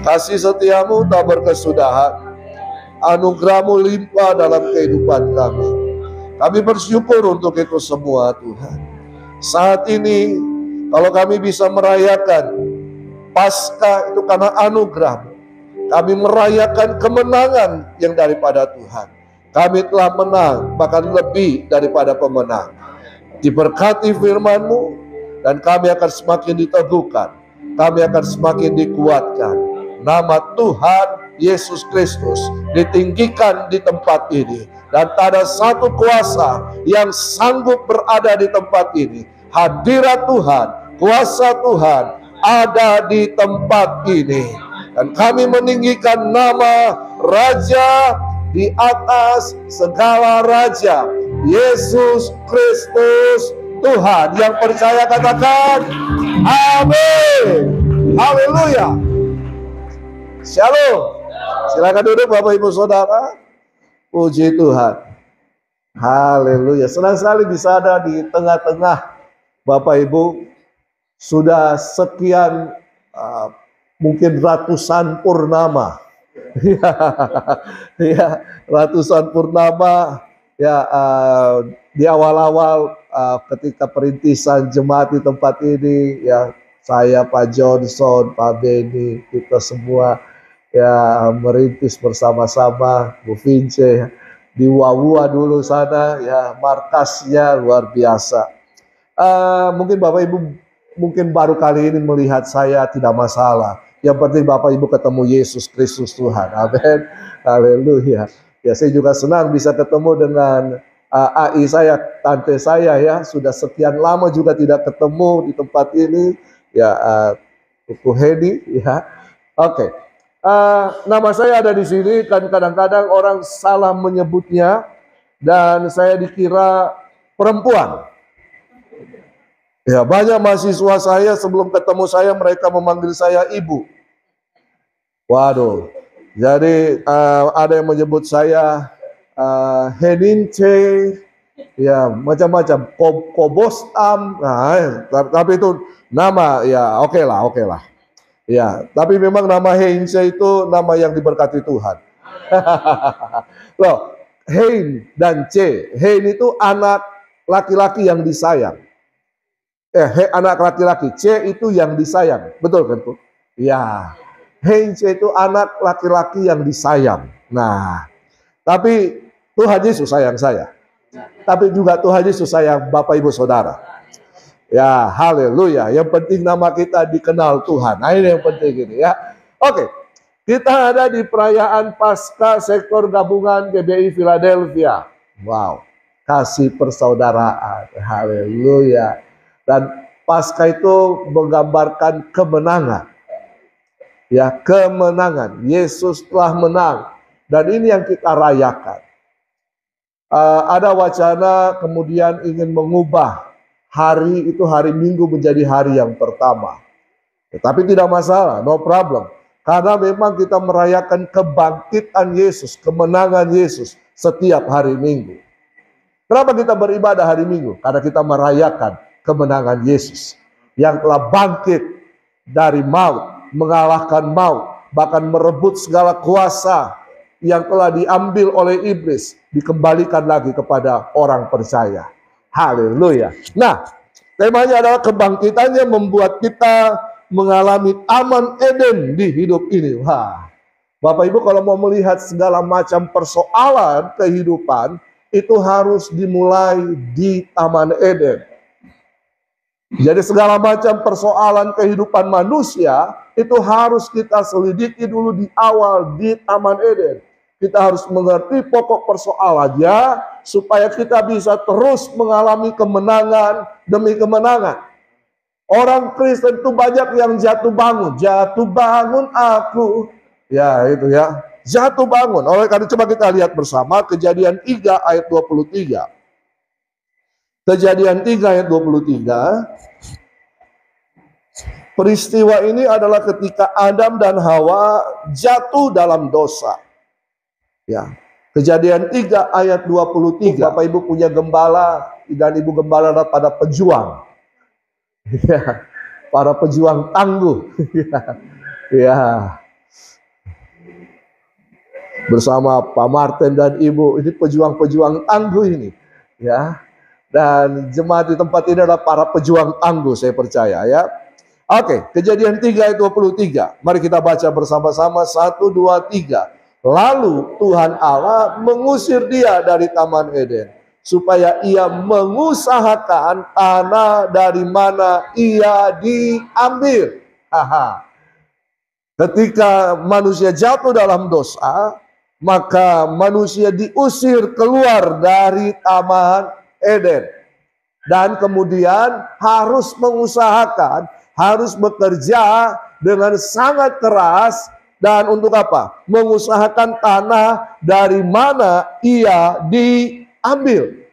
Kasih setiamu tak berkesudahan, anugerahmu limpah dalam kehidupan kami. Kami bersyukur untuk itu semua Tuhan. Saat ini kalau kami bisa merayakan Paskah itu karena anugerah-Mu. Kami merayakan kemenangan yang daripada Tuhan. Kami telah menang, bahkan lebih daripada pemenang. Diberkati firman-Mu, dan kami akan semakin diteguhkan. Kami akan semakin dikuatkan. Nama Tuhan Yesus Kristus ditinggikan di tempat ini. Dan tak ada satu kuasa yang sanggup berada di tempat ini. Hadirat Tuhan, kuasa Tuhan ada di tempat ini. Dan kami meninggikan nama Raja di atas segala raja, Yesus Kristus Tuhan. Yang percaya katakan amin. Haleluya. Shalom. Silakan duduk Bapak Ibu Saudara. Puji Tuhan. Haleluya. Senang sekali bisa ada di tengah-tengah Bapak Ibu. Sudah sekian mungkin ratusan purnama. Ya, ratusan purnama ya, di awal-awal ketika perintisan jemaat di tempat ini ya, saya, Pak Johnson, Pak Benny, kita semua ya merintis bersama-sama. Bu Vince di Wawua dulu sana ya, markasnya luar biasa. Mungkin Bapak Ibu mungkin baru kali ini melihat saya, tidak masalah. Yang penting Bapak Ibu ketemu Yesus Kristus Tuhan. Amin. Haleluya. Ya, saya juga senang bisa ketemu dengan AI saya, tante saya ya. Sudah sekian lama juga tidak ketemu di tempat ini. Ya, Tuku Hedi ya. Oke. Nama saya ada di sini dan kadang-kadang orang salah menyebutnya dan saya dikira perempuan. Ya, banyak mahasiswa saya sebelum ketemu saya mereka memanggil saya ibu. Waduh. Jadi ada yang menyebut saya Henince, ya macam-macam, Kobostam. Nah, tapi itu nama ya oke lah. Ya, tapi memang nama Heinze itu nama yang diberkati Tuhan. Loh, Hein dan C. Hein itu anak laki-laki yang disayang. Anak laki-laki, C itu yang disayang, betul kan Bu? Ya, Heinz itu anak laki-laki yang disayang. Nah, tapi Tuhan Yesus sayang saya. Tapi juga Tuhan Yesus sayang Bapak Ibu Saudara. Ya, haleluya. Yang penting nama kita dikenal Tuhan. Nah, ini yang penting ini ya. Oke, kita ada di perayaan Paskah sektor gabungan GBI Philadelphia. Wow, kasih persaudaraan. Haleluya. Dan Paskah itu menggambarkan kemenangan. Ya, kemenangan. Yesus telah menang. Dan ini yang kita rayakan. Ada wacana kemudian ingin mengubah hari itu, hari Minggu menjadi hari yang pertama. Tetapi tidak masalah, no problem. Karena memang kita merayakan kebangkitan Yesus, kemenangan Yesus setiap hari Minggu. Kenapa kita beribadah hari Minggu? Karena kita merayakan kemenangan Yesus yang telah bangkit dari maut, mengalahkan maut, bahkan merebut segala kuasa yang telah diambil oleh iblis, dikembalikan lagi kepada orang percaya. Haleluya. Nah, temanya adalah kebangkitannya membuat kita mengalami taman Eden di hidup ini. Wah, Bapak Ibu kalau mau melihat segala macam persoalan kehidupan, itu harus dimulai di taman Eden. Jadi segala macam persoalan kehidupan manusia itu harus kita selidiki dulu di awal di Taman Eden. Kita harus mengerti pokok persoalannya supaya kita bisa terus mengalami kemenangan demi kemenangan. Orang Kristen itu banyak yang jatuh bangun aku. Ya itu ya, jatuh bangun. Oleh karena coba kita lihat bersama Kejadian 3 ayat 23. Kejadian 3 ayat 23. Peristiwa ini adalah ketika Adam dan Hawa jatuh dalam dosa. Ya. Kejadian 3 ayat 23. Bapak Ibu punya gembala dan Ibu gembala pada pejuang. Ya. Para pejuang tangguh. Ya. bersama Pak Martin dan Ibu. Ini pejuang-pejuang tangguh ini, ya. Dan jemaat di tempat ini adalah para pejuang tangguh, saya percaya, ya. Oke, Kejadian 3 ayat 23. Mari kita baca bersama-sama. 1, 2, 3. Lalu Tuhan Allah mengusir dia dari Taman Eden, supaya ia mengusahakan tanah dari mana ia diambil. Ketika manusia jatuh dalam dosa, maka manusia diusir keluar dari Taman Eden. Dan kemudian harus mengusahakan, harus bekerja dengan sangat keras. Dan untuk apa? Mengusahakan tanah dari mana ia diambil.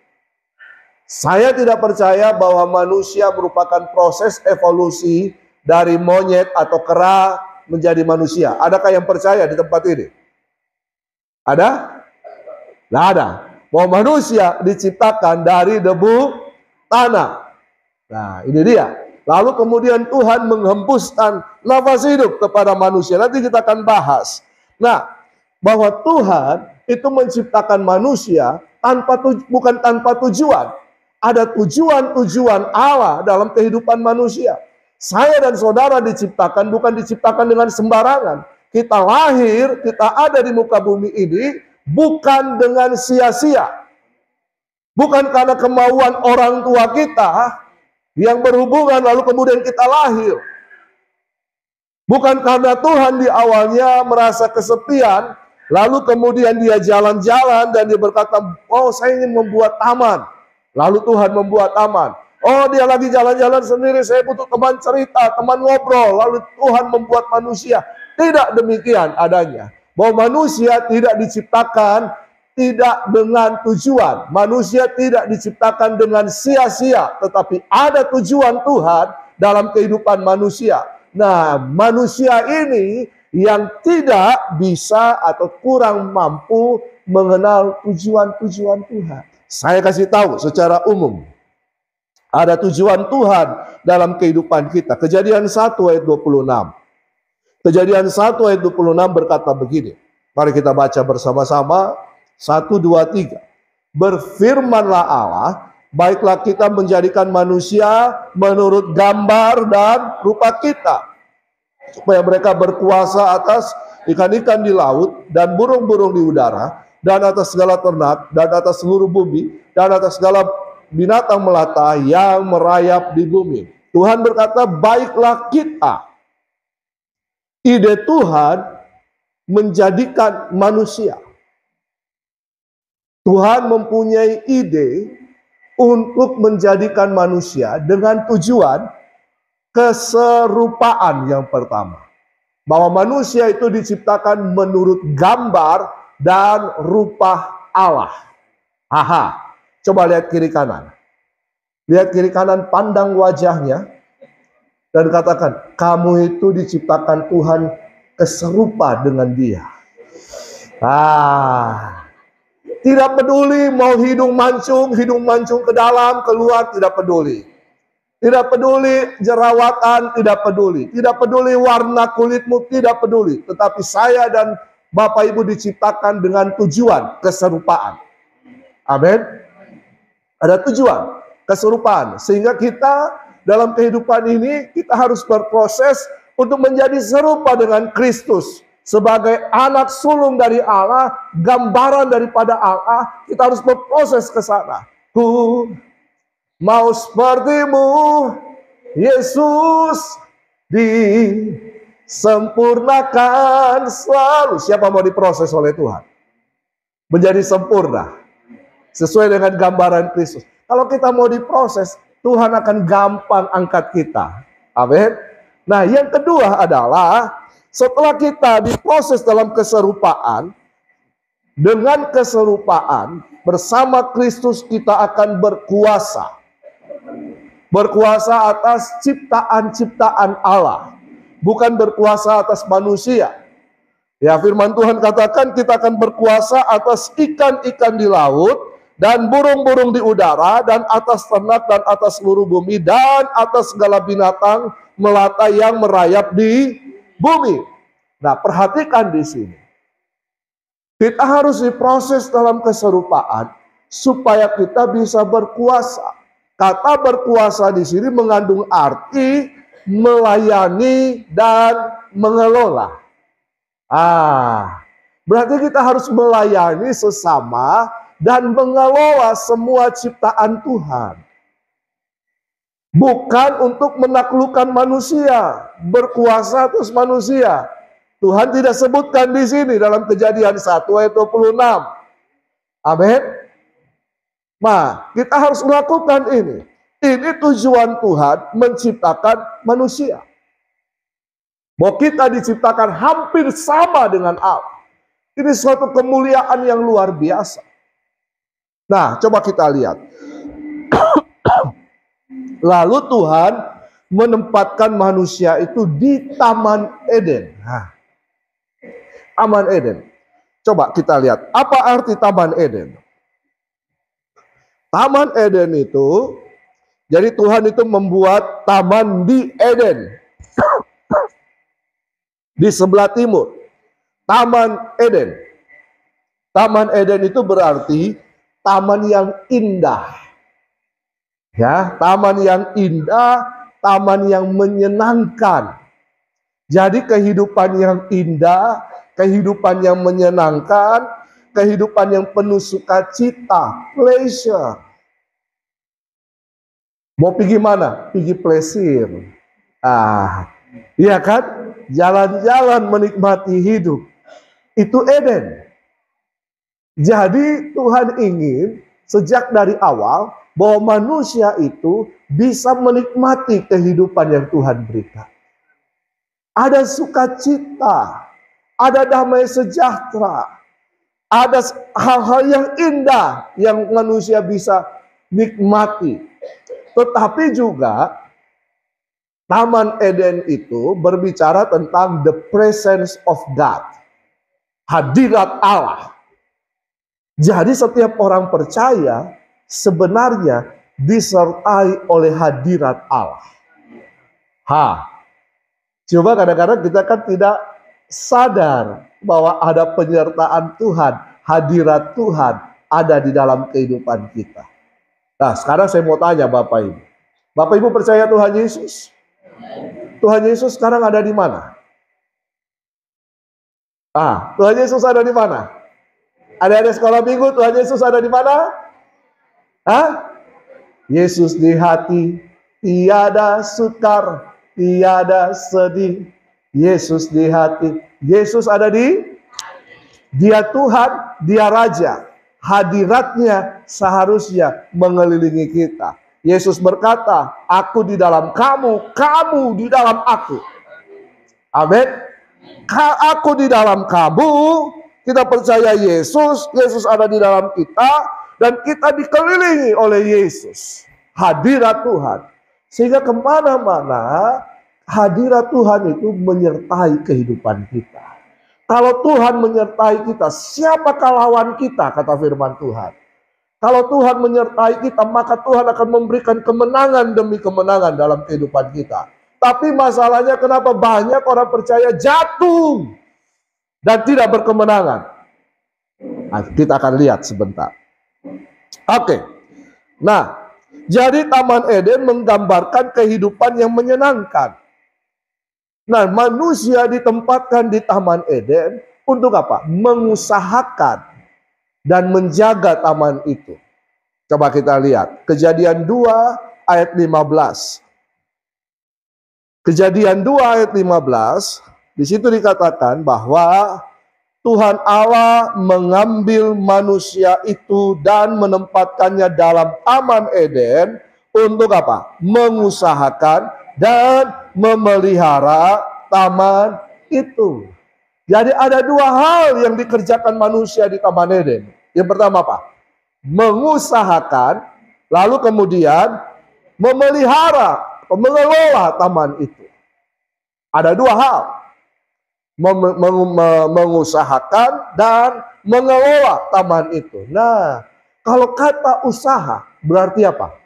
Saya tidak percaya bahwa manusia merupakan proses evolusi dari monyet atau kera menjadi manusia. Adakah yang percaya di tempat ini? Ada? Tidak ada. Bahwa manusia diciptakan dari debu tanah. Nah, ini dia. Lalu kemudian Tuhan menghembuskan nafas hidup kepada manusia. Nanti kita akan bahas. Nah, bahwa Tuhan itu menciptakan manusia bukan tanpa tujuan. Ada tujuan-tujuan Allah dalam kehidupan manusia. Saya dan saudara diciptakan bukan diciptakan dengan sembarangan. Kita lahir, kita ada di muka bumi ini bukan dengan sia-sia. Bukan karena kemauan orang tua kita yang berhubungan lalu kemudian kita lahir. Bukan karena Tuhan di awalnya merasa kesepian, lalu kemudian dia jalan-jalan dan dia berkata, oh saya ingin membuat taman. Lalu Tuhan membuat taman. Oh dia lagi jalan-jalan sendiri, saya butuh teman cerita, teman ngobrol. Lalu Tuhan membuat manusia. Tidak demikian adanya. Bahwa manusia tidak diciptakan tidak dengan tujuan. Manusia tidak diciptakan dengan sia-sia, tetapi ada tujuan Tuhan dalam kehidupan manusia. Nah, manusia ini yang tidak bisa atau kurang mampu mengenal tujuan-tujuan Tuhan. Saya kasih tahu secara umum. Ada tujuan Tuhan dalam kehidupan kita. Kejadian 1 ayat 26. Kejadian 1 ayat 26 berkata begini. Mari kita baca bersama-sama. 1, 2, 3. Berfirmanlah Allah, baiklah kita menjadikan manusia menurut gambar dan rupa kita, supaya mereka berkuasa atas ikan-ikan di laut dan burung-burung di udara, dan atas segala ternak, dan atas seluruh bumi, dan atas segala binatang melata yang merayap di bumi. Tuhan berkata, baiklah kita. Ide Tuhan menjadikan manusia. Tuhan mempunyai ide untuk menjadikan manusia dengan tujuan keserupaan yang pertama. Bahwa manusia itu diciptakan menurut gambar dan rupa Allah. Coba lihat kiri kanan. Lihat kiri kanan, pandang wajahnya. Dan katakan, kamu itu diciptakan Tuhan keserupa dengan dia. Tidak peduli mau hidung mancung ke dalam, keluar, tidak peduli. Tidak peduli jerawatan, tidak peduli. Tidak peduli warna kulitmu, tidak peduli. Tetapi saya dan Bapak Ibu diciptakan dengan tujuan keserupaan. Amin. Ada tujuan keserupaan. Sehingga kita dalam kehidupan ini, kita harus berproses untuk menjadi serupa dengan Kristus. Sebagai anak sulung dari Allah, gambaran daripada Allah, kita harus berproses ke sana. Ku mau sepertimu, Yesus, disempurnakan selalu. Siapa mau diproses oleh Tuhan? Menjadi sempurna. Sesuai dengan gambaran Kristus. Kalau kita mau diproses, Tuhan akan gampang angkat kita. Amin. Nah, yang kedua adalah setelah kita diproses dalam keserupaan, dengan keserupaan bersama Kristus kita akan berkuasa. Berkuasa atas ciptaan-ciptaan Allah, bukan berkuasa atas manusia. Ya, firman Tuhan katakan kita akan berkuasa atas ikan-ikan di laut, dan burung-burung di udara, dan atas ternak, dan atas seluruh bumi, dan atas segala binatang melata yang merayap di bumi. Nah, perhatikan di sini. Kita harus diproses dalam keserupaan supaya kita bisa berkuasa. Kata berkuasa di sini mengandung arti melayani dan mengelola. Berarti kita harus melayani sesama dan mengelola semua ciptaan Tuhan. Bukan untuk menaklukkan manusia, berkuasa atas manusia. Tuhan tidak sebutkan di sini dalam Kejadian 1 ayat 26. Amin. Nah, kita harus melakukan ini. Ini tujuan Tuhan menciptakan manusia. Bahwa kita diciptakan hampir sama dengan Allah. Ini suatu kemuliaan yang luar biasa. Nah, coba kita lihat. Lalu Tuhan menempatkan manusia itu di Taman Eden. Taman Eden. Coba kita lihat, apa arti Taman Eden? Taman Eden itu, jadi Tuhan itu membuat taman di Eden. Di sebelah timur. Taman Eden. Taman Eden itu berarti taman yang indah. Ya, taman yang indah, taman yang menyenangkan. Jadi kehidupan yang indah, kehidupan yang menyenangkan, kehidupan yang penuh sukacita, pleasure. Mau pergi mana? Pergi plesir. Iya kan? Jalan-jalan menikmati hidup. Itu Eden. Jadi Tuhan ingin sejak dari awal bahwa manusia itu bisa menikmati kehidupan yang Tuhan berikan. Ada sukacita, ada damai sejahtera, ada hal-hal yang indah yang manusia bisa nikmati. Tetapi juga Taman Eden itu berbicara tentang the presence of God, hadirat Allah. Jadi setiap orang percaya sebenarnya disertai oleh hadirat Allah. Coba kadang-kadang kita kan tidak sadar bahwa ada penyertaan Tuhan, hadirat Tuhan ada di dalam kehidupan kita. Nah, sekarang saya mau tanya Bapak Ibu. Bapak Ibu percaya Tuhan Yesus? Tuhan Yesus sekarang ada di mana? Tuhan Yesus ada di mana? Ada sekolah minggu, Tuhan Yesus ada di mana? Yesus di hati, tiada sukar, tiada sedih. Yesus di hati. Yesus ada di? Dia Tuhan, Dia Raja. Hadiratnya seharusnya mengelilingi kita. Yesus berkata, aku di dalam kamu, kamu di dalam aku. Amin. Aku di dalam kamu, kita percaya Yesus, Yesus ada di dalam kita, dan kita dikelilingi oleh Yesus. Hadirat Tuhan. Sehingga kemana-mana, hadirat Tuhan itu menyertai kehidupan kita. Kalau Tuhan menyertai kita, siapakah lawan kita, kata firman Tuhan. Kalau Tuhan menyertai kita, maka Tuhan akan memberikan kemenangan demi kemenangan dalam kehidupan kita. Tapi masalahnya kenapa banyak orang percaya jatuh dan tidak berkemenangan. Nah, kita akan lihat sebentar. Oke. Nah, jadi Taman Eden menggambarkan kehidupan yang menyenangkan. Nah, manusia ditempatkan di Taman Eden untuk apa? Mengusahakan dan menjaga taman itu. Coba kita lihat. Kejadian 2 ayat 15. Kejadian 2 ayat 15. Di situ dikatakan bahwa Tuhan Allah mengambil manusia itu dan menempatkannya dalam Taman Eden untuk apa? Mengusahakan dan memelihara taman itu. Jadi ada dua hal yang dikerjakan manusia di Taman Eden. Yang pertama apa? Mengusahakan, lalu kemudian memelihara, mengelola taman itu. Ada dua hal. Mengusahakan dan mengelola taman itu. Nah, kalau kata usaha berarti apa?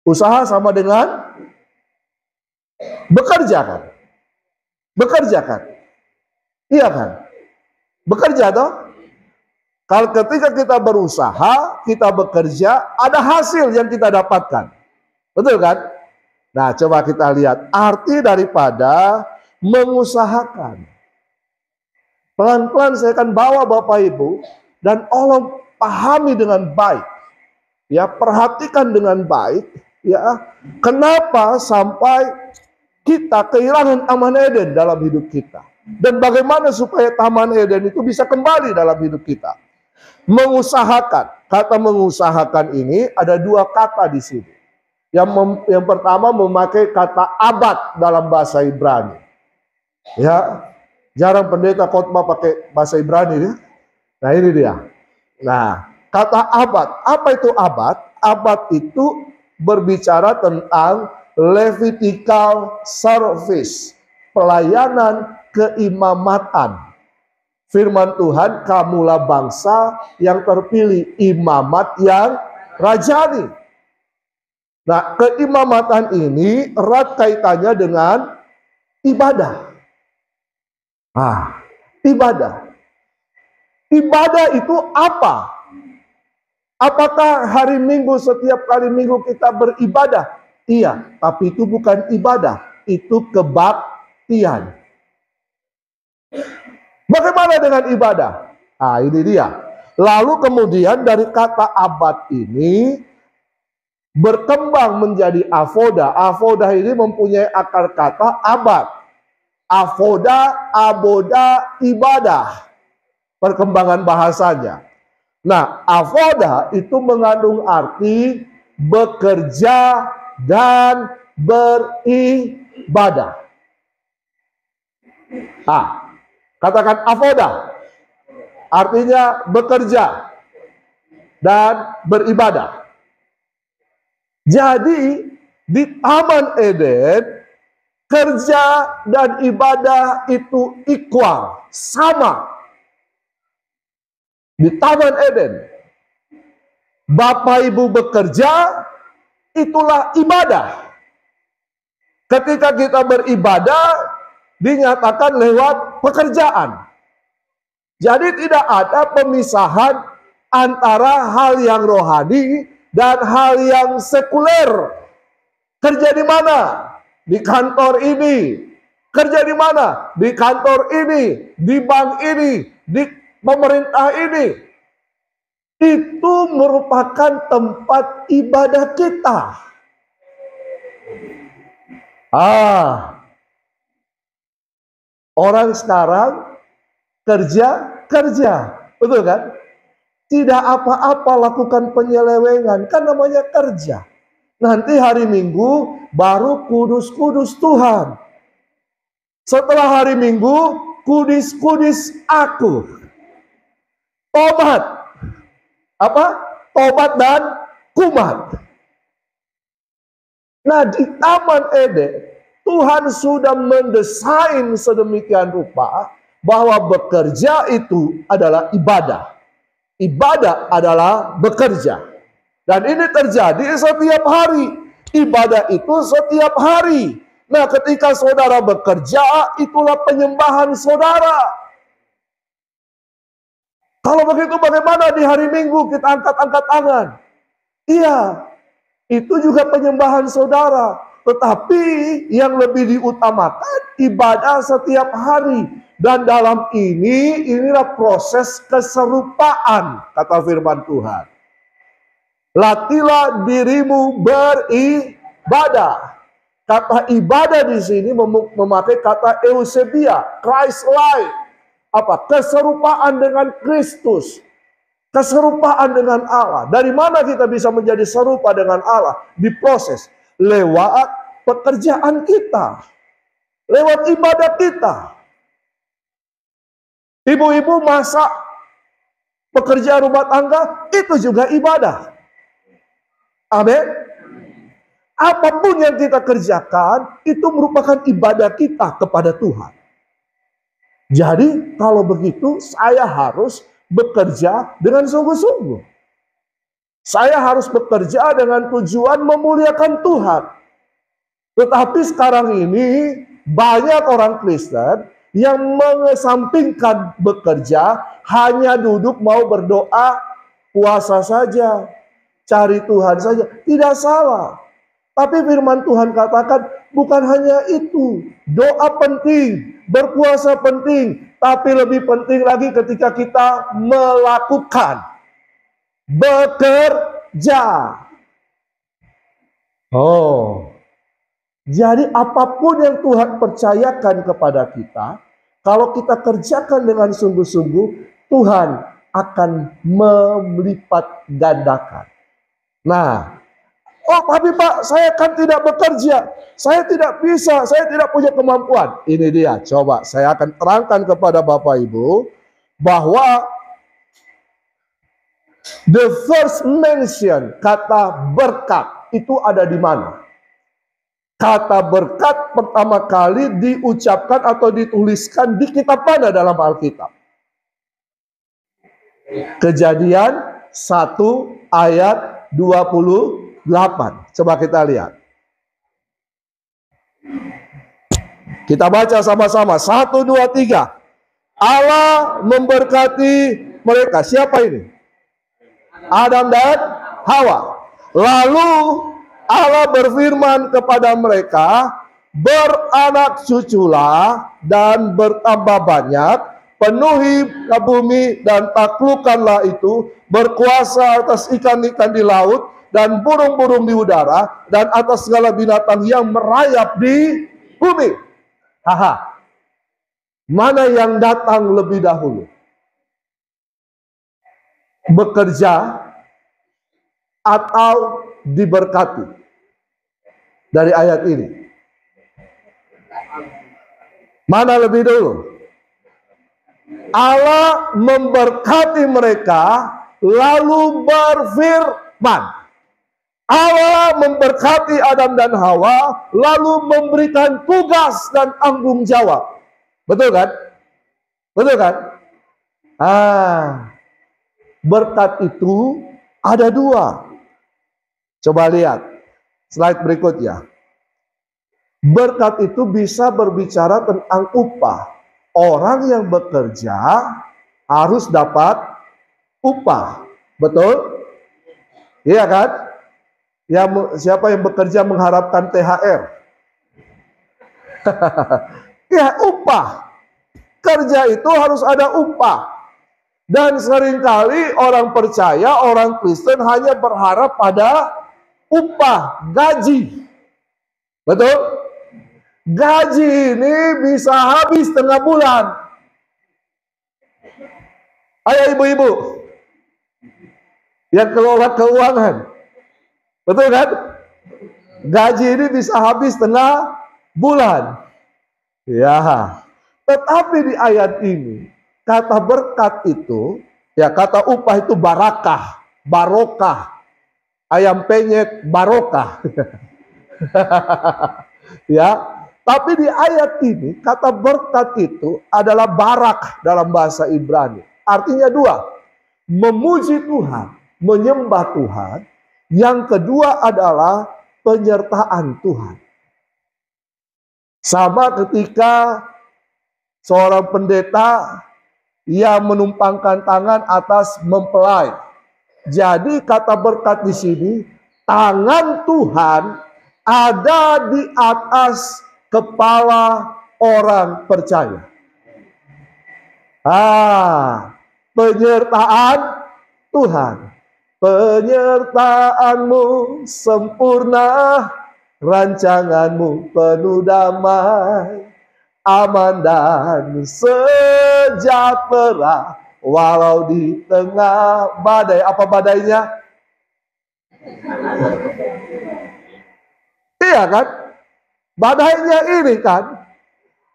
Usaha sama dengan bekerja kan? Bekerja kan? Iya kan? Bekerja toh? Kalau ketika kita berusaha, kita bekerja, ada hasil yang kita dapatkan. Betul kan? Nah, coba kita lihat arti daripada mengusahakan. Pelan-pelan saya akan bawa Bapak Ibu dan Allah pahami dengan baik. Ya, perhatikan dengan baik, ya. Kenapa sampai kita kehilangan Taman Eden dalam hidup kita? Dan bagaimana supaya Taman Eden itu bisa kembali dalam hidup kita? Mengusahakan. Kata mengusahakan ini ada dua kata di sini. Yang pertama memakai kata abad dalam bahasa Ibrani. Ya, jarang pendeta khotbah pakai bahasa Ibrani ya. Nah, ini dia. Nah, kata abad. Apa itu abad? Abad itu berbicara tentang Levitical service, pelayanan keimamatan. Firman Tuhan, kamulah bangsa yang terpilih, imamat yang rajani. Nah, keimamatan ini erat kaitannya dengan ibadah. Ibadah. Ibadah itu apa? Apakah hari Minggu setiap kali Minggu kita beribadah? Iya, tapi itu bukan ibadah, itu kebaktian. Bagaimana dengan ibadah? Ini dia. Lalu kemudian dari kata abad ini berkembang menjadi avoda. Avoda ini mempunyai akar kata abad. Avoda, aboda, ibadah. Perkembangan bahasanya. Nah, avoda itu mengandung arti bekerja dan beribadah. Katakan avoda. Artinya bekerja dan beribadah. Jadi di Taman Eden kerja dan ibadah itu equal, sama. Di Taman Eden Bapak Ibu bekerja, itulah ibadah. Ketika kita beribadah dinyatakan lewat pekerjaan. Jadi tidak ada pemisahan antara hal yang rohani dan hal yang sekuler. Kerja di mana? Di kantor ini. Kerja di mana? Di kantor ini, di bank ini, di pemerintah ini. Itu merupakan tempat ibadah kita. Orang sekarang kerja, betul kan? Tidak apa-apa lakukan penyelewengan, kan namanya kerja. Nanti hari Minggu baru kudus-kudus Tuhan. Setelah hari Minggu, kudis-kudis aku. Tobat. Tobat dan kumat. Nah, di Taman Eden, Tuhan sudah mendesain sedemikian rupa bahwa bekerja itu adalah ibadah. Ibadah adalah bekerja. Dan ini terjadi setiap hari. Ibadah itu setiap hari. Nah, ketika saudara bekerja, itulah penyembahan saudara. Kalau begitu bagaimana di hari Minggu kita angkat-angkat tangan? Iya, itu juga penyembahan saudara. Tetapi yang lebih diutamakan ibadah setiap hari. Dan dalam inilah proses keserupaan, kata firman Tuhan. Latihlah dirimu beribadah. Kata ibadah di sini memakai kata eusebia, Christ-like. Keserupaan dengan Kristus. Keserupaan dengan Allah. Dari mana kita bisa menjadi serupa dengan Allah? Diproses lewat pekerjaan kita. Lewat ibadah kita. Ibu-ibu masak, pekerjaan rumah tangga, itu juga ibadah. Amin. Apapun yang kita kerjakan, itu merupakan ibadah kita kepada Tuhan. Jadi, kalau begitu, saya harus bekerja dengan sungguh-sungguh. Saya harus bekerja dengan tujuan memuliakan Tuhan. Tetapi sekarang ini, banyak orang Kristen yang mengesampingkan bekerja, hanya duduk mau berdoa, puasa saja, cari Tuhan saja. Tidak salah. Tapi firman Tuhan katakan bukan hanya itu. Doa penting, berpuasa penting, tapi lebih penting lagi ketika kita melakukan bekerja. Oh, jadi apapun yang Tuhan percayakan kepada kita, kalau kita kerjakan dengan sungguh-sungguh, Tuhan akan melipat gandakan. Nah, oh tapi Pak, saya kan tidak bekerja, saya tidak bisa, saya tidak punya kemampuan. Ini dia, coba saya akan terangkan kepada Bapak Ibu, bahwa the first mention, kata berkat, itu ada di mana? Kata berkat pertama kali diucapkan atau dituliskan di kitab mana dalam Alkitab? Kejadian 1 ayat 28. Coba kita lihat. Kita baca sama-sama. 1, 2, 3. Allah memberkati mereka. Siapa ini? Adam dan Hawa. Lalu Allah berfirman kepada mereka, beranak cuculah dan bertambah banyak, penuhi bumi dan taklukkanlah itu, berkuasa atas ikan-ikan di laut dan burung-burung di udara dan atas segala binatang yang merayap di bumi. Haha. Mana yang datang lebih dahulu? Bekerja atau diberkati? Dari ayat ini, mana lebih dulu? Allah memberkati mereka lalu berfirman. Allah memberkati Adam dan Hawa lalu memberikan tugas dan tanggung jawab. Betul kan? Betul kan? Berkat itu ada dua. Coba lihat slide berikutnya. Berkat itu bisa berbicara tentang upah. Orang yang bekerja harus dapat upah. Betul? Iya kan? Siapa yang bekerja mengharapkan THR? Ya, upah. Kerja itu harus ada upah. Dan seringkali orang percaya, orang Kristen hanya berharap pada upah, gaji. Betul? Gaji ini bisa habis tengah bulan. Ayo ibu-ibu yang kelola keuangan. Betul kan? Gaji ini bisa habis tengah bulan. Ya. Tetapi di ayat ini, kata berkat itu, ya kata upah itu barakah, barokah. Ayam penyet barokah. Ya, tapi di ayat ini kata berkat itu adalah barak dalam bahasa Ibrani. Artinya dua, memuji Tuhan, menyembah Tuhan. Yang kedua adalah penyertaan Tuhan. Sama ketika seorang pendeta yang menumpangkan tangan atas mempelai. Jadi kata berkat di sini, tangan Tuhan ada di atas kepala orang percaya. Penyertaan Tuhan. Penyertaanmu sempurna, rancanganmu penuh damai, aman dan sejahtera, walau di tengah badai. Apa badainya? Iya kan? Badainya ini kan.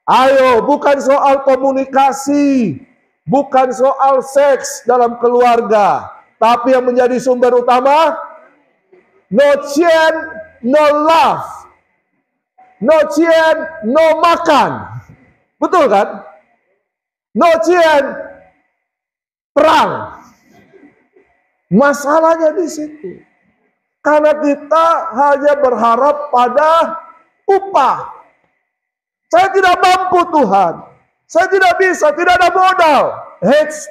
Ayo, bukan soal komunikasi, bukan soal seks dalam keluarga, tapi yang menjadi sumber utama, no chien, no love, no chien, no makan. Betul kan? No chien, perang. Masalahnya di situ. Karena kita hanya berharap pada upah. Saya tidak mampu Tuhan. Saya tidak bisa, tidak ada modal.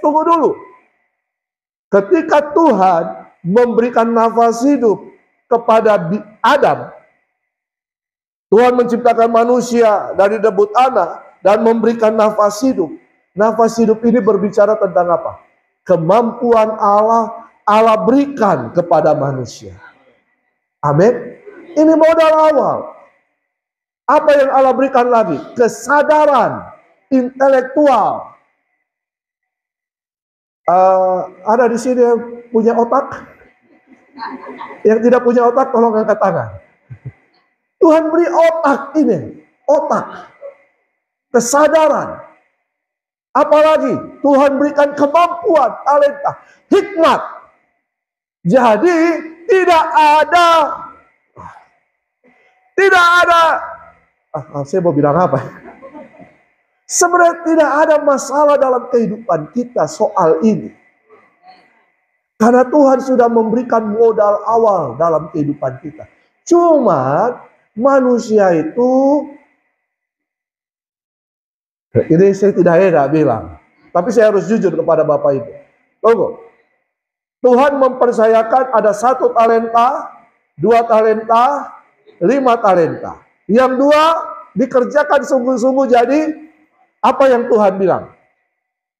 Tunggu dulu. Ketika Tuhan memberikan nafas hidup kepada Adam, Tuhan menciptakan manusia dari debut tanah dan memberikan nafas hidup. Nafas hidup ini berbicara tentang apa? Kemampuan Allah berikan kepada manusia. Amin. Ini modal awal. Apa yang Allah berikan lagi? Kesadaran intelektual. Ada di sini yang punya otak? Yang tidak punya otak tolong angkat tangan. Tuhan beri otak ini, otak, kesadaran. Apalagi Tuhan berikan kemampuan, talenta, hikmat. Jadi tidak ada, saya mau bilang apa? Sebenarnya tidak ada masalah dalam kehidupan kita soal ini. Karena Tuhan sudah memberikan modal awal dalam kehidupan kita. Cuma manusia itu, ini saya tidak enak bilang, tapi saya harus jujur kepada Bapak Ibu. Tunggu. Tuhan mempercayakan ada 1 talenta, 2 talenta, 5 talenta. Yang 2 dikerjakan sungguh-sungguh jadi apa yang Tuhan bilang?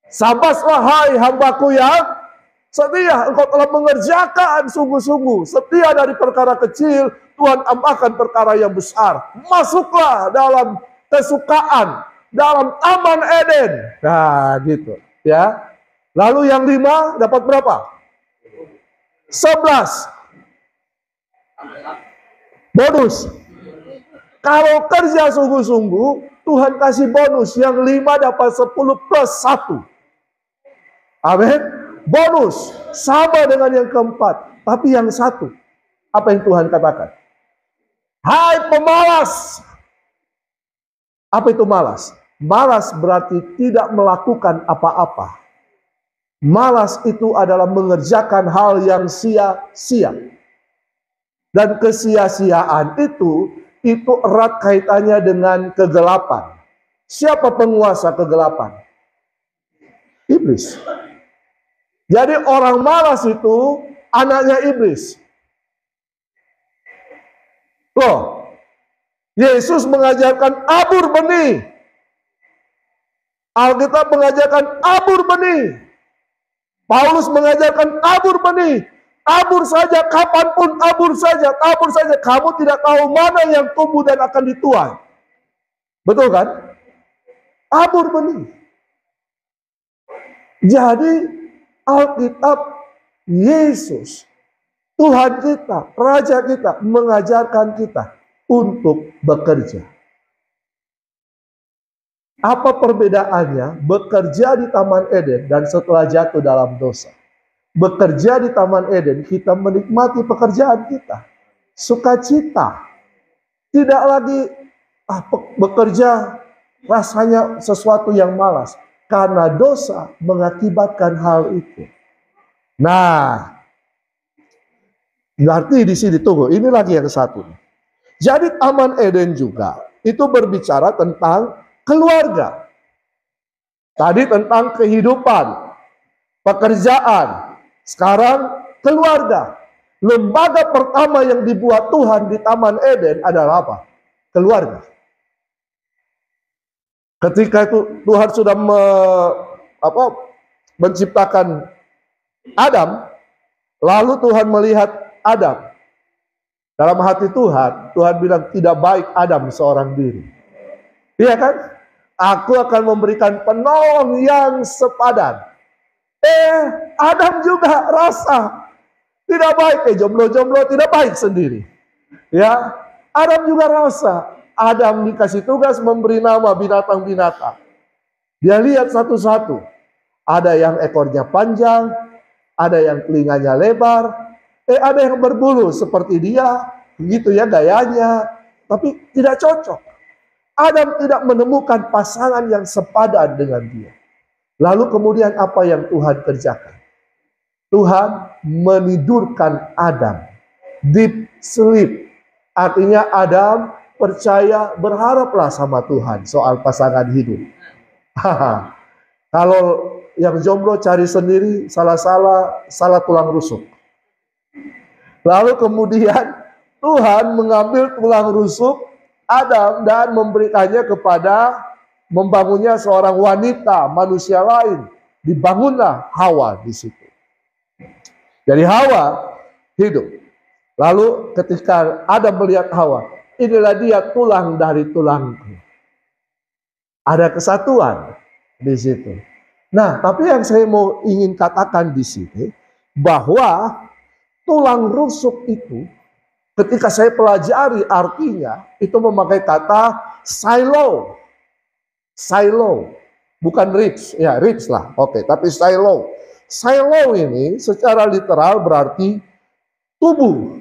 Sabaslah hai hambaku yang setia, engkau telah mengerjakan sungguh-sungguh. Setia dari perkara kecil, Tuhan tambahkan perkara yang besar. Masuklah dalam kesukaan, dalam Taman Eden. Nah, gitu. Ya. Lalu yang 5 dapat berapa? 11. Bonus. Kalau kerja sungguh-sungguh, Tuhan kasih bonus. Yang 5 dapat 10 plus 1. Amin. Bonus. Sama dengan yang keempat. Tapi yang 1. Apa yang Tuhan katakan? Hai pemalas. Apa itu malas? Malas berarti tidak melakukan apa-apa. Malas itu adalah mengerjakan hal yang sia-sia. Dan kesia-siaan itu erat kaitannya dengan kegelapan. Siapa penguasa kegelapan? Iblis. Jadi orang malas itu anaknya iblis. Loh, Yesus mengajarkan abur benih. Alkitab mengajarkan abur benih. Paulus mengajarkan tabur benih. Tabur saja, kapanpun tabur saja. Tabur saja, kamu tidak tahu mana yang tumbuh dan akan dituai. Betul kan? Tabur benih. Jadi Alkitab, Yesus, Tuhan kita, Raja kita, mengajarkan kita untuk bekerja. Apa perbedaannya bekerja di Taman Eden dan setelah jatuh dalam dosa? Bekerja di Taman Eden, kita menikmati pekerjaan kita. Sukacita. Tidak lagi bekerja rasanya sesuatu yang malas. Karena dosa mengakibatkan hal itu. Nah, berarti di sini tunggu, ini lagi yang satu. Jadi Taman Eden juga itu berbicara tentang keluarga. Tadi tentang kehidupan, pekerjaan. Sekarang keluarga. Lembaga pertama yang dibuat Tuhan di Taman Eden adalah apa? Keluarga. Ketika itu Tuhan sudah menciptakan Adam, lalu Tuhan melihat Adam. Dalam hati Tuhan, Tuhan bilang tidak baik Adam seorang diri. Iya kan? Aku akan memberikan penolong yang sepadan. Adam juga rasa tidak baik. Jomblo-jomblo tidak baik sendiri. Ya, Adam juga rasa. Adam dikasih tugas memberi nama binatang-binatang. Dia lihat satu-satu. Ada yang ekornya panjang, ada yang telinganya lebar, ada yang berbulu seperti dia, begitu ya gayanya, tapi tidak cocok. Adam tidak menemukan pasangan yang sepadan dengan dia. Lalu kemudian apa yang Tuhan kerjakan? Tuhan menidurkan Adam. Deep sleep. Artinya Adam percaya, berharaplah sama Tuhan soal pasangan hidup. Kalau yang jomblo cari sendiri, salah tulang rusuk. Lalu kemudian Tuhan mengambil tulang rusuk Adam dan memberikannya kepada membangunnya seorang wanita, manusia lain. Dibangunlah Hawa di situ. Jadi Hawa hidup. Lalu ketika Adam melihat Hawa, inilah dia tulang dari tulangku. Ada kesatuan di situ. Nah, tapi yang saya ingin katakan di sini, bahwa tulang rusuk itu, ketika saya pelajari artinya, itu memakai kata silo. Silo. Bukan ribs. Ya, ribs lah. Oke, tapi silo. Silo ini secara literal berarti tubuh.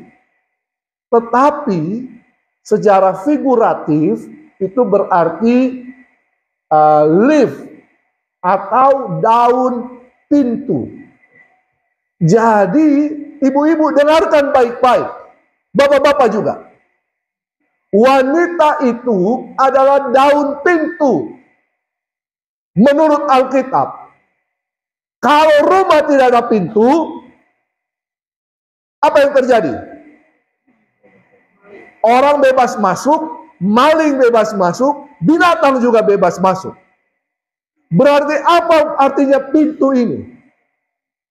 Tetapi secara figuratif itu berarti leaf atau daun pintu. Jadi ibu-ibu dengarkan baik-baik, bapak-bapak juga. Wanita itu adalah daun pintu. Menurut Alkitab, kalau rumah tidak ada pintu, apa yang terjadi? Orang bebas masuk, maling bebas masuk, binatang juga bebas masuk. Berarti apa artinya pintu ini?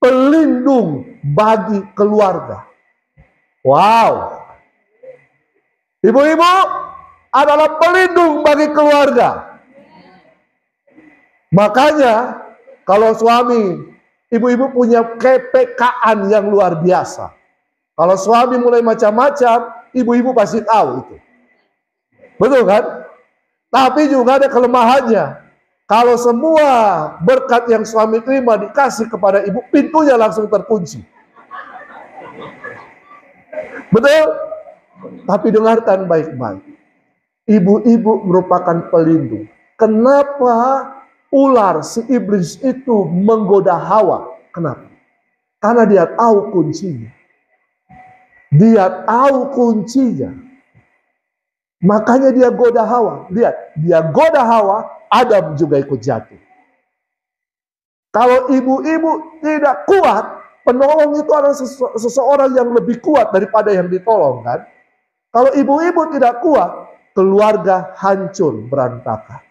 Pelindung bagi keluarga. Wow. Ibu-ibu adalah pelindung bagi keluarga. Makanya kalau suami, ibu-ibu punya kepekaan yang luar biasa. Kalau suami mulai macam-macam, ibu-ibu pasti tahu itu. Betul kan? Tapi juga ada kelemahannya. Kalau semua berkat yang suami terima dikasih kepada ibu, pintunya langsung terkunci. Betul? Tapi dengarkan baik-baik. Ibu-ibu merupakan pelindung. Kenapa ular si iblis itu menggoda Hawa? Kenapa? Karena dia tahu kuncinya. Dia tahu kuncinya. Makanya dia goda Hawa. Lihat, dia goda Hawa, Adam juga ikut jatuh. Kalau ibu-ibu tidak kuat, penolong itu adalah seseorang yang lebih kuat daripada yang ditolong, kan? Kalau ibu-ibu tidak kuat, keluarga hancur, berantakan.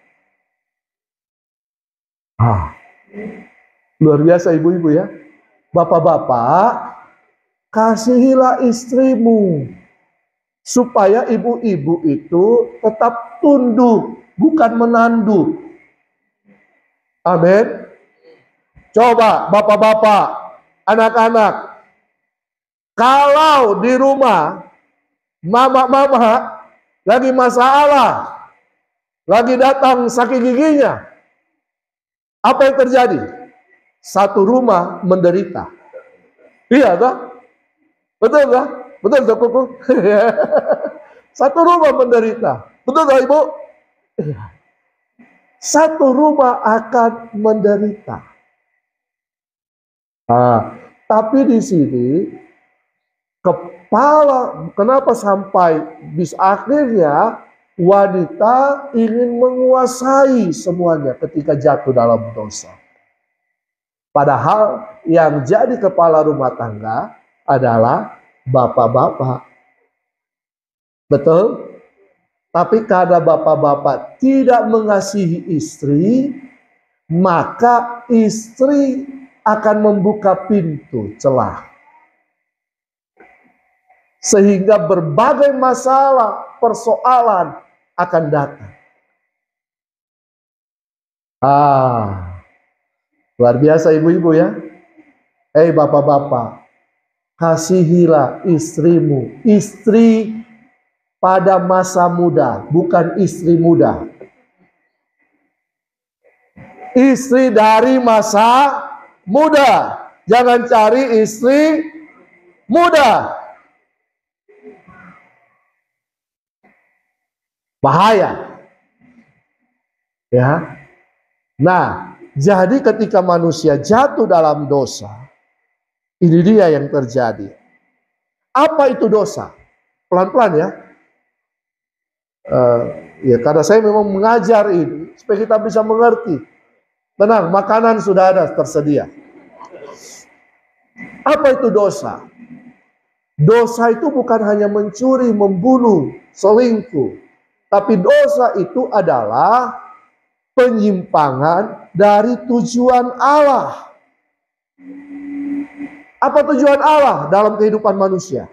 Luar biasa ibu-ibu ya. Bapak-bapak, kasihilah istrimu, supaya ibu-ibu itu tetap tunduk, bukan menanduk. Amin. Coba bapak-bapak, anak-anak, kalau di rumah mama-mama lagi masalah, lagi datang sakit giginya, apa yang terjadi? Satu rumah menderita. Iya kan? Betul kan? Betul tak kuku? Satu rumah menderita. Betul tak ibu? Satu rumah akan menderita. Tapi di sini kepala, kenapa sampai bis akhirnya wanita ingin menguasai semuanya ketika jatuh dalam dosa. Padahal yang jadi kepala rumah tangga adalah bapak-bapak. Betul? Tapi karena bapak-bapak tidak mengasihi istri, maka istri akan membuka pintu celah. Sehingga berbagai masalah, persoalan akan datang. Luar biasa ibu-ibu ya. Bapak-bapak, kasihilah istrimu. Istri pada masa muda, bukan istri muda. Istri dari masa muda. Jangan cari istri muda. Bahaya. Ya. Nah, jadi ketika manusia jatuh dalam dosa, ini dia yang terjadi. Apa itu dosa? Pelan-pelan ya. Ya, karena saya memang mengajar ini supaya kita bisa mengerti. Tenang, makanan sudah ada tersedia. Apa itu dosa? Dosa itu bukan hanya mencuri, membunuh, selingkuh. Tapi dosa itu adalah penyimpangan dari tujuan Allah. Apa tujuan Allah dalam kehidupan manusia?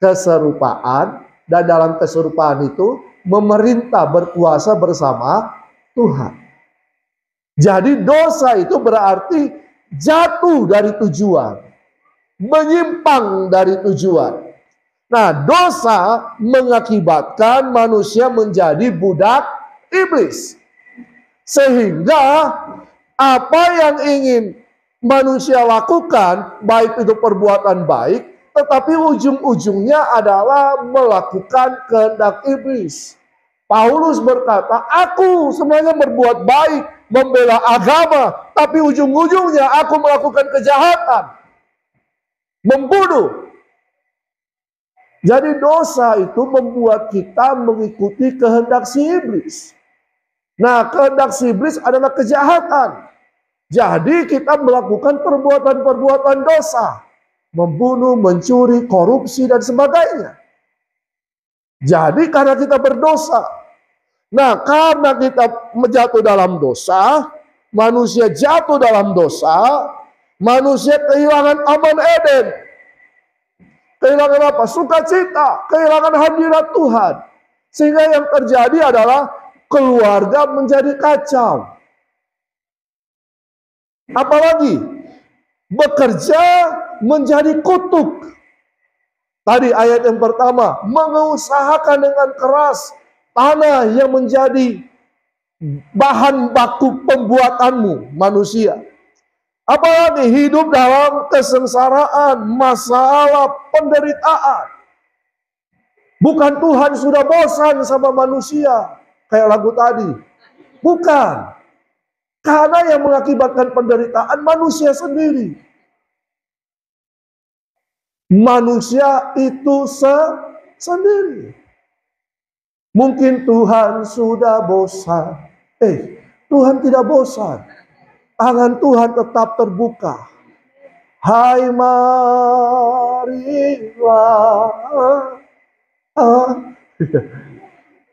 Keserupaan, dan dalam keserupaan itu memerintah, berkuasa bersama Tuhan. Jadi dosa itu berarti jatuh dari tujuan, menyimpang dari tujuan. Nah, dosa mengakibatkan manusia menjadi budak iblis. Sehingga apa yang ingin manusia lakukan, baik itu perbuatan baik, tetapi ujung-ujungnya adalah melakukan kehendak iblis. Paulus berkata, aku sebenarnya berbuat baik, membela agama, tapi ujung-ujungnya aku melakukan kejahatan, membunuh. Jadi dosa itu membuat kita mengikuti kehendak si iblis. Nah, kehendak si iblis adalah kejahatan. Jadi kita melakukan perbuatan-perbuatan dosa. Membunuh, mencuri, korupsi, dan sebagainya. Jadi karena kita berdosa. Nah, karena kita jatuh dalam dosa, manusia jatuh dalam dosa, manusia kehilangan aman Eden. Kehilangan apa? Sukacita, kehilangan hadirat Tuhan. Sehingga yang terjadi adalah keluarga menjadi kacau. Apalagi bekerja menjadi kutuk. Tadi ayat yang pertama, mengusahakan dengan keras tanah yang menjadi bahan baku pembuatanmu, manusia. Apalagi hidup dalam kesengsaraan, masalah, penderitaan. Bukan Tuhan sudah bosan sama manusia, kayak lagu tadi. Bukan. Karena yang mengakibatkan penderitaan manusia sendiri. Manusia itu sendiri. Mungkin Tuhan sudah bosan. Tuhan tidak bosan. Tangan Tuhan tetap terbuka. Hai marilah.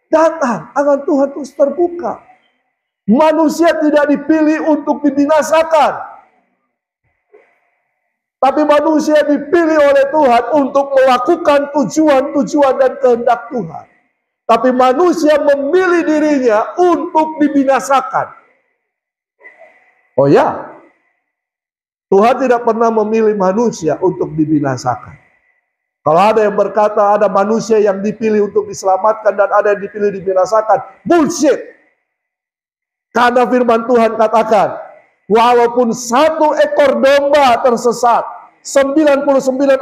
Datang, tangan Tuhan terus terbuka. Manusia tidak dipilih untuk dibinasakan. Tapi manusia dipilih oleh Tuhan untuk melakukan tujuan-tujuan dan kehendak Tuhan. Tapi manusia memilih dirinya untuk dibinasakan. Oh ya, Tuhan tidak pernah memilih manusia untuk dibinasakan. Kalau ada yang berkata ada manusia yang dipilih untuk diselamatkan dan ada yang dipilih dibinasakan, bullshit. Karena firman Tuhan katakan, walaupun satu ekor domba tersesat, 99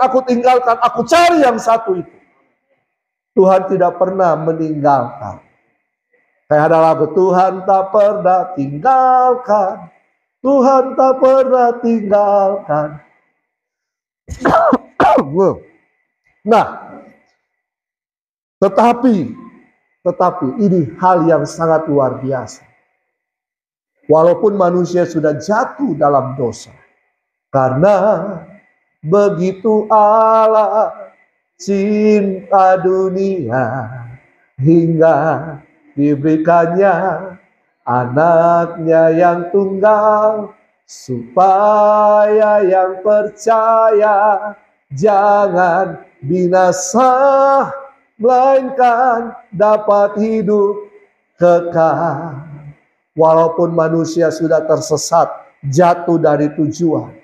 aku tinggalkan, aku cari yang satu itu. Tuhan tidak pernah meninggalkan. Kayak ada lagu, Tuhan tak pernah tinggalkan. Tuhan tak pernah tinggalkan. Nah, tetapi ini hal yang sangat luar biasa. Walaupun manusia sudah jatuh dalam dosa, karena begitu Allah cinta dunia hingga diberikannya anaknya yang tunggal, supaya yang percaya jangan binasa, melainkan dapat hidup kekal. Walaupun manusia sudah tersesat, jatuh dari tujuan,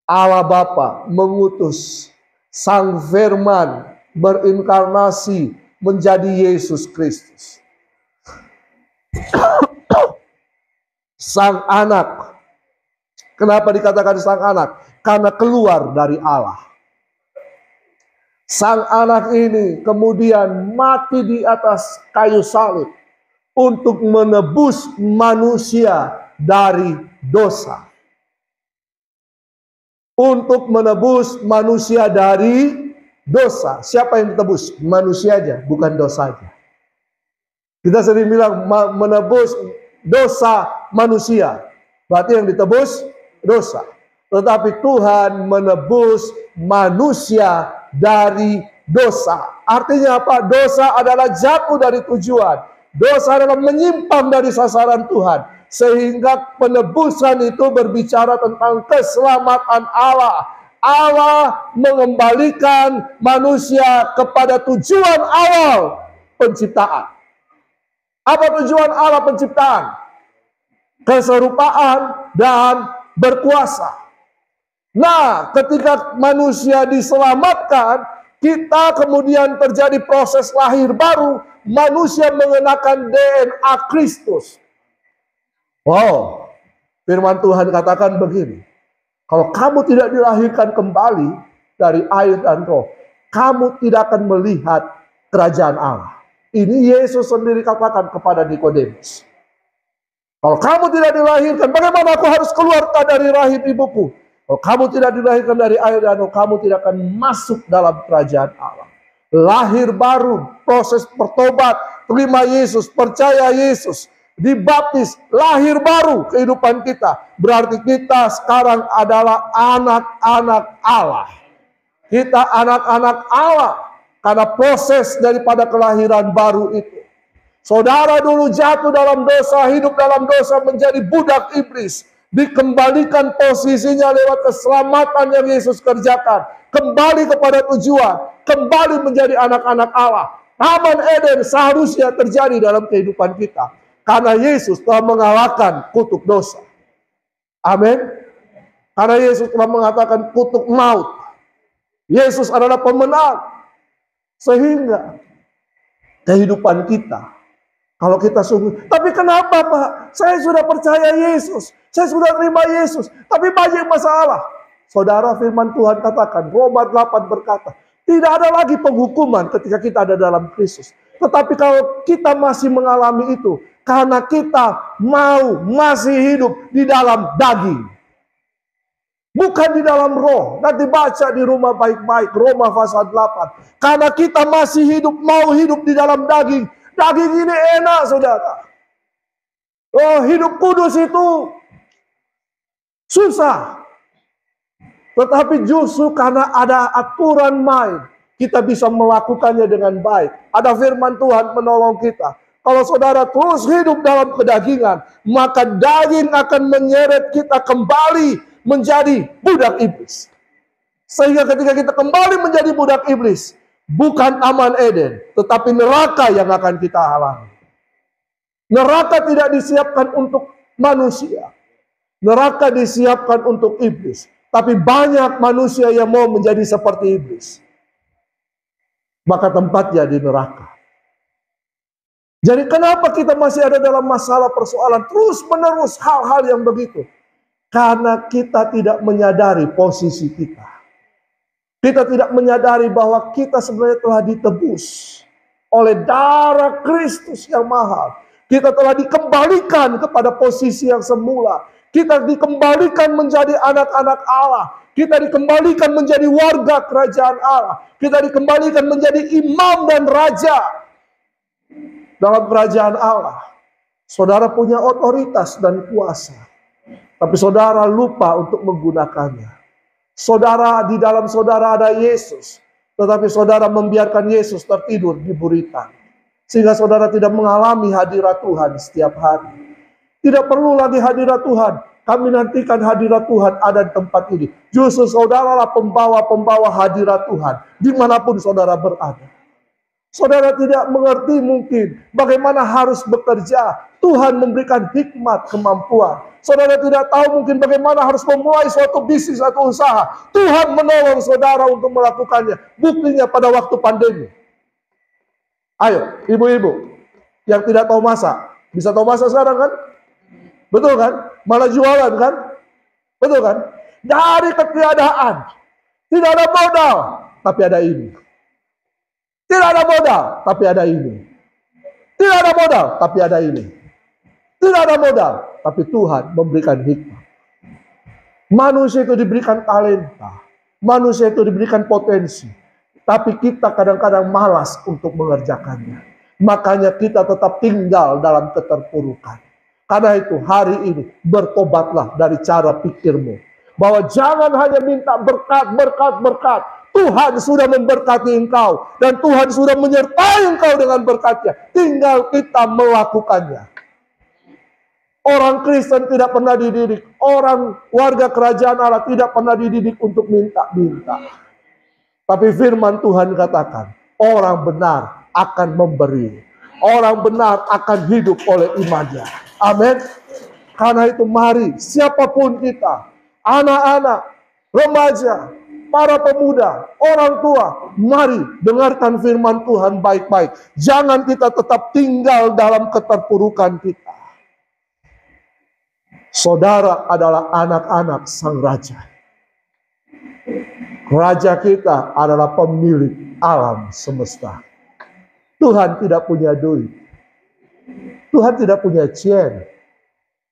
Allah Bapa mengutus Sang Firman berinkarnasi menjadi Yesus Kristus. Sang anak. Kenapa dikatakan sang anak? Karena keluar dari Allah. Sang anak ini kemudian mati di atas kayu salib untuk menebus manusia dari dosa. Untuk menebus manusia dari dosa. Siapa yang ditebus? Manusianya, bukan dosanya. Kita sering bilang menebus dosa manusia. Berarti yang ditebus dosa. Tetapi Tuhan menebus manusia dari dosa. Artinya apa? Dosa adalah jatuh dari tujuan. Dosa adalah menyimpang dari sasaran Tuhan. Sehingga penebusan itu berbicara tentang keselamatan Allah. Allah mengembalikan manusia kepada tujuan awal penciptaan. Apa tujuan Allah penciptaan? Keserupaan dan berkuasa. Nah, ketika manusia diselamatkan, kita kemudian terjadi proses lahir baru, manusia mengenakan DNA Kristus. Wow, firman Tuhan katakan begini, kalau kamu tidak dilahirkan kembali dari air dan roh, kamu tidak akan melihat kerajaan Allah. Ini Yesus sendiri katakan kepada Nikodemus. Kalau kamu tidak dilahirkan, bagaimana aku harus keluar dari rahim ibuku? Kalau kamu tidak dilahirkan dari air dan roh, kamu tidak akan masuk dalam kerajaan Allah. Lahir baru, proses bertobat, terima Yesus, percaya Yesus, dibaptis, lahir baru kehidupan kita. Berarti kita sekarang adalah anak-anak Allah. Kita anak-anak Allah karena proses daripada kelahiran baru itu. Saudara dulu jatuh dalam dosa, hidup dalam dosa, menjadi budak iblis. Dikembalikan posisinya lewat keselamatan yang Yesus kerjakan. Kembali kepada tujuan, kembali menjadi anak-anak Allah. Taman Eden seharusnya terjadi dalam kehidupan kita. Karena Yesus telah mengalahkan kutuk dosa. Amin. Karena Yesus telah mengatakan kutuk maut. Yesus adalah pemenang. Sehingga kehidupan kita, kalau kita sungguh, tapi kenapa Pak? Saya sudah percaya Yesus, saya sudah terima Yesus, tapi banyak masalah. Saudara, firman Tuhan katakan, Roma 8 berkata, tidak ada lagi penghukuman ketika kita ada dalam Kristus. Tetapi kalau kita masih mengalami itu, karena kita masih hidup di dalam daging. Bukan di dalam roh. Nanti baca di rumah baik-baik, Roma pasal 8. Karena kita masih mau hidup di dalam daging. Daging ini enak, saudara. Oh, hidup kudus itu susah. Tetapi justru karena ada aturan main, kita bisa melakukannya dengan baik. Ada firman Tuhan menolong kita. Kalau saudara terus hidup dalam kedagingan, maka daging akan menyeret kita kembali menjadi budak iblis. Sehingga ketika kita kembali menjadi budak iblis, bukan taman Eden, tetapi neraka yang akan kita alami. Neraka tidak disiapkan untuk manusia. Neraka disiapkan untuk iblis. Tapi banyak manusia yang mau menjadi seperti iblis. Maka tempatnya di neraka. Jadi kenapa kita masih ada dalam masalah persoalan terus menerus hal-hal yang begitu? Karena kita tidak menyadari posisi kita. Kita tidak menyadari bahwa kita sebenarnya telah ditebus oleh darah Kristus yang mahal. Kita telah dikembalikan kepada posisi yang semula. Kita dikembalikan menjadi anak-anak Allah. Kita dikembalikan menjadi warga kerajaan Allah. Kita dikembalikan menjadi imam dan raja dalam kerajaan Allah. Saudara punya otoritas dan kuasa. Tapi saudara lupa untuk menggunakannya. Saudara, di dalam saudara ada Yesus. Tetapi saudara membiarkan Yesus tertidur di buritan. Sehingga saudara tidak mengalami hadirat Tuhan setiap hari. Tidak perlu lagi hadirat Tuhan. Kami nantikan hadirat Tuhan ada di tempat ini. Justru saudaralah pembawa-pembawa hadirat Tuhan. Dimanapun saudara berada. Saudara tidak mengerti mungkin bagaimana harus bekerja. Tuhan memberikan hikmat, kemampuan. Saudara tidak tahu mungkin bagaimana harus memulai suatu bisnis atau usaha. Tuhan menolong saudara untuk melakukannya. Buktinya pada waktu pandemi. Ayo, ibu-ibu yang tidak tahu masak. Bisa tahu masak sekarang kan? Betul kan? Malah jualan kan? Betul kan? Dari ketiadaan. Tidak ada modal, tapi ada ini. Tidak ada modal, tapi ada ini. Tidak ada modal, tapi ada ini. Tidak ada modal, tapi Tuhan memberikan hikmah. Manusia itu diberikan talenta. Manusia itu diberikan potensi. Tapi kita kadang-kadang malas untuk mengerjakannya. Makanya kita tetap tinggal dalam keterpurukan. Karena itu hari ini bertobatlah dari cara pikirmu. Bahwa jangan hanya minta berkat, berkat, berkat. Tuhan sudah memberkati engkau. Dan Tuhan sudah menyertai engkau dengan berkatnya. Tinggal kita melakukannya. Orang Kristen tidak pernah dididik. Orang warga kerajaan Allah tidak pernah dididik untuk minta-minta. Tapi firman Tuhan katakan, orang benar akan memberi. Orang benar akan hidup oleh imannya. Amin. Karena itu mari siapapun kita, anak-anak, remaja, para pemuda, orang tua, mari dengarkan firman Tuhan baik-baik. Jangan kita tetap tinggal dalam keterpurukan kita. Saudara adalah anak-anak sang raja. Raja kita adalah pemilik alam semesta. Tuhan tidak punya duit. Tuhan tidak punya yen.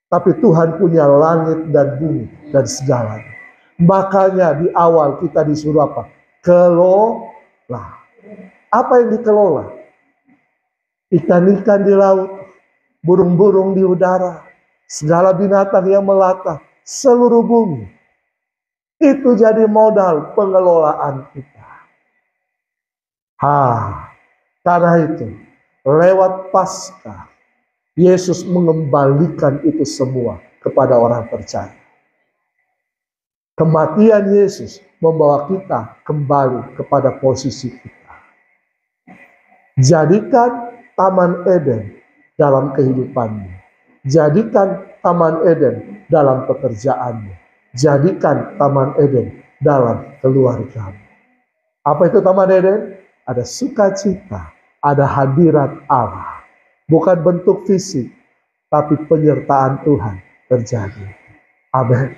Tapi Tuhan punya langit dan bumi dan segalanya. Makanya di awal kita disuruh apa? Kelola. Apa yang dikelola? Ikan-ikan di laut, burung-burung di udara, segala binatang yang melata, seluruh bumi. Itu jadi modal pengelolaan kita. Karena itu, lewat Paskah, Yesus mengembalikan itu semua kepada orang percaya. Kematian Yesus membawa kita kembali kepada posisi kita. Jadikan Taman Eden dalam kehidupanmu. Jadikan Taman Eden dalam pekerjaanmu. Jadikan Taman Eden dalam keluargamu. Apa itu Taman Eden? Ada sukacita, ada hadirat Allah. Bukan bentuk fisik, tapi penyertaan Tuhan terjadi. Amin.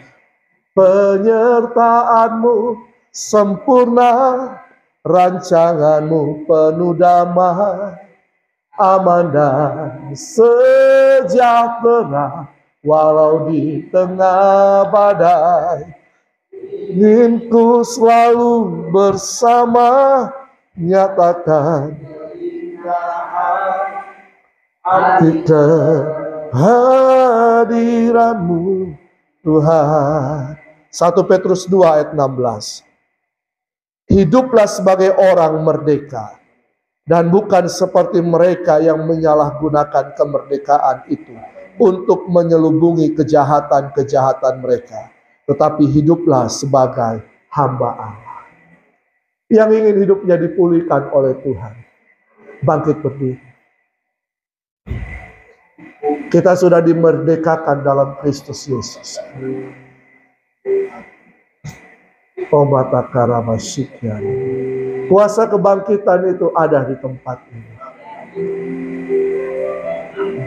Penyertaanmu sempurna, rancanganmu penuh damai, aman dan sejahtera, walau di tengah badai. Ingin ku selalu bersama, nyatakan arti kehadiranmu Tuhan. 1 Petrus 2 ayat 16. Hiduplah sebagai orang merdeka, dan bukan seperti mereka yang menyalahgunakan kemerdekaan itu untuk menyelubungi kejahatan-kejahatan mereka, tetapi hiduplah sebagai hamba Allah yang ingin hidupnya dipulihkan oleh Tuhan. Bangkit berdiri. Kita sudah dimerdekakan dalam Kristus Yesus. Kuasa kebangkitan itu ada di tempat ini.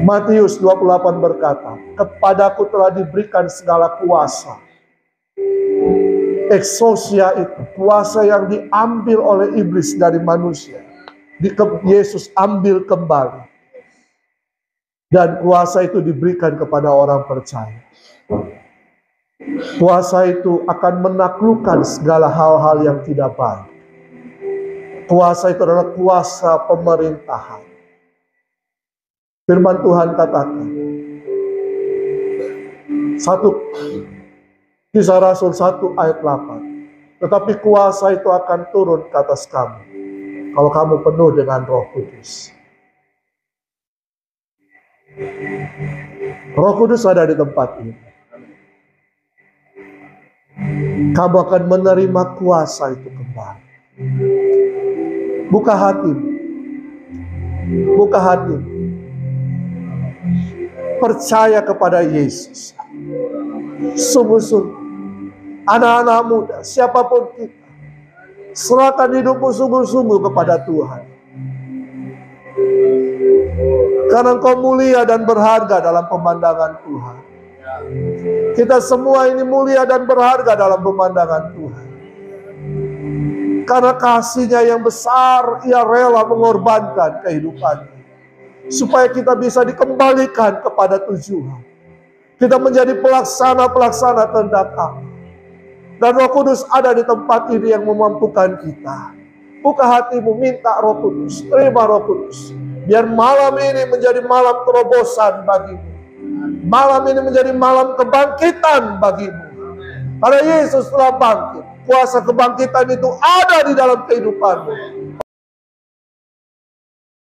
Matius 28 berkata, kepadaku telah diberikan segala kuasa. Exousia itu kuasa yang diambil oleh iblis dari manusia. Yesus ambil kembali. Dan kuasa itu diberikan kepada orang percaya. Kuasa itu akan menaklukkan segala hal-hal yang tidak baik. Kuasa itu adalah kuasa pemerintahan. Firman Tuhan katakan, 1 Kisah Rasul 1 ayat 8. Tetapi kuasa itu akan turun ke atas kamu kalau kamu penuh dengan Roh Kudus. Roh Kudus ada di tempat ini. Kamu akan menerima kuasa itu kembali. Buka hati. Buka hati. Percaya kepada Yesus. Sungguh-sungguh. Anak-anak muda, siapapun kita, serahkan hidupmu sungguh-sungguh kepada Tuhan. Karena Engkau mulia dan berharga dalam pemandangan Tuhan. Kita semua ini mulia dan berharga dalam pemandangan Tuhan. Karena kasih-Nya yang besar, Ia rela mengorbankan kehidupannya, supaya kita bisa dikembalikan kepada tujuan. Kita menjadi pelaksana-pelaksana kehendak Allah. Dan Roh Kudus ada di tempat ini yang memampukan kita. Buka hatimu, minta Roh Kudus, terima Roh Kudus. Biar malam ini menjadi malam terobosan bagimu. Malam ini menjadi malam kebangkitan bagimu. Karena Yesus telah bangkit. Kuasa kebangkitan itu ada di dalam kehidupanmu.